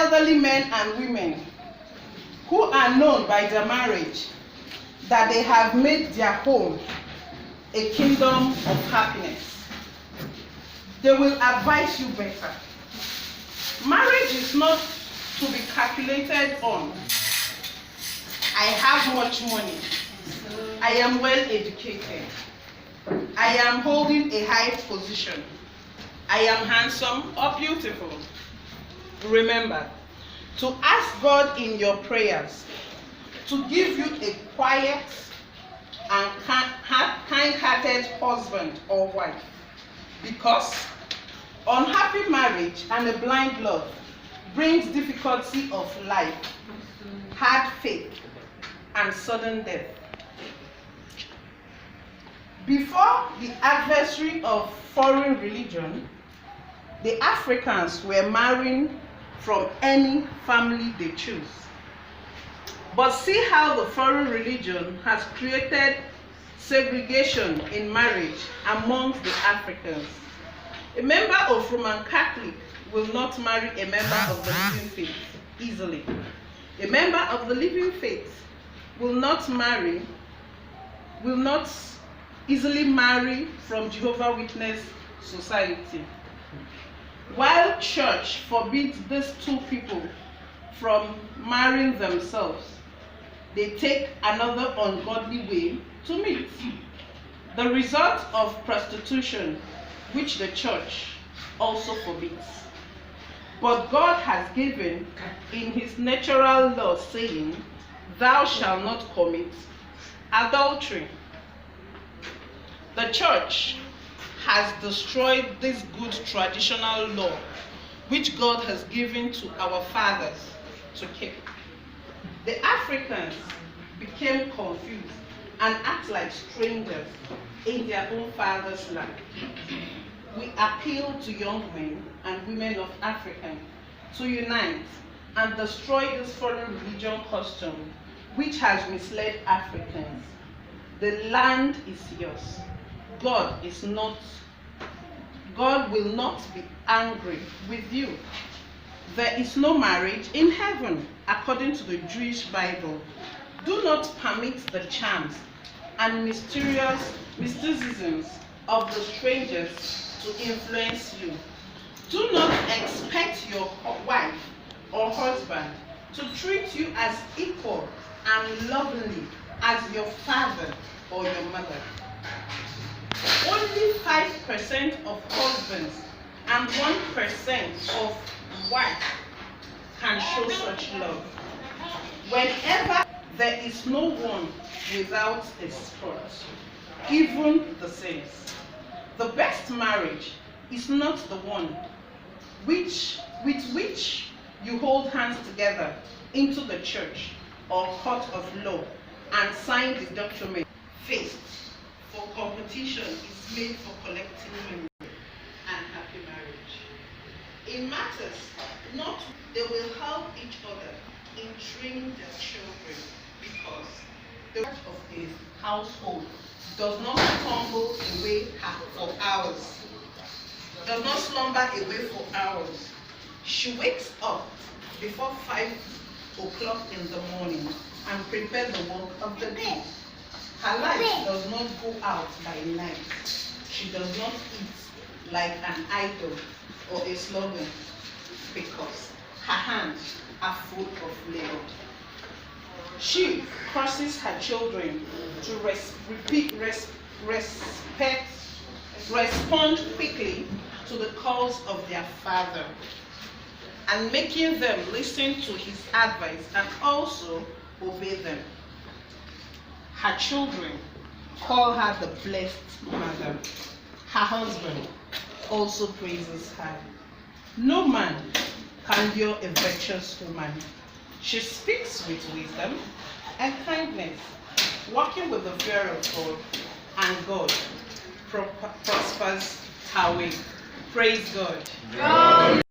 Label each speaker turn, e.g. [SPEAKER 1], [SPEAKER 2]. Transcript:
[SPEAKER 1] elderly men and women who are known by their marriage that they have made their home a kingdom of happiness. They will advise you better. Marriage is not to be calculated on. I have much money. I am well educated. I am holding a high position. I am handsome or beautiful. Remember to ask God in your prayers to give you a quiet and kind-hearted husband or wife, because unhappy marriage and a blind love brings difficulty of life, hard faith, and sudden death. Before the adversary of foreign religion, the Africans were marrying from any family they choose. But see how the foreign religion has created segregation in marriage amongst the Africans. A member of Roman Catholic will not marry a member of the living faith easily. A member of the living faith will not easily marry from Jehovah's Witness society. While church forbids these two people from marrying themselves, they take another ungodly way to meet. The result of prostitution, which the church also forbids. But God has given in his natural law, saying, "Thou shalt not commit adultery." The church has destroyed this good traditional law which God has given to our fathers to keep. The Africans became confused and act like strangers in their own father's land. We appeal to young men and women of Africa to unite and destroy this foreign religion custom which has misled Africans. The land is yours. God will not be angry with you. There is no marriage in heaven, according to the Jewish Bible. Do not permit the charms and mysticisms of the strangers to influence you. Do not expect your wife or husband to treat you as equal and lovingly as your father or your mother. Only 5% of husbands and 1% of wives can show such love. Whenever there is no one without a spot, even the saints. The best marriage is not the one with which you hold hands together into the church or court of law and sign the document. Faith for competition is made for collecting money and happy marriage. In matters not, they will help each other in training their children, because the heart of a household does not tumble away for hours, does not slumber away for hours. She wakes up before 5 o'clock in the morning and prepares the work of the day. Her life does not go out by night. She does not eat like an idol or a slogan, because her hands are full of labor. She causes her children to respond quickly to the calls of their father, and making them listen to his advice and also obey them. Her children call her the blessed mother. Her husband also praises her. No man can endure a virtuous woman. She speaks with wisdom and kindness, walking with the fear of God, and God prospers her way. Praise God.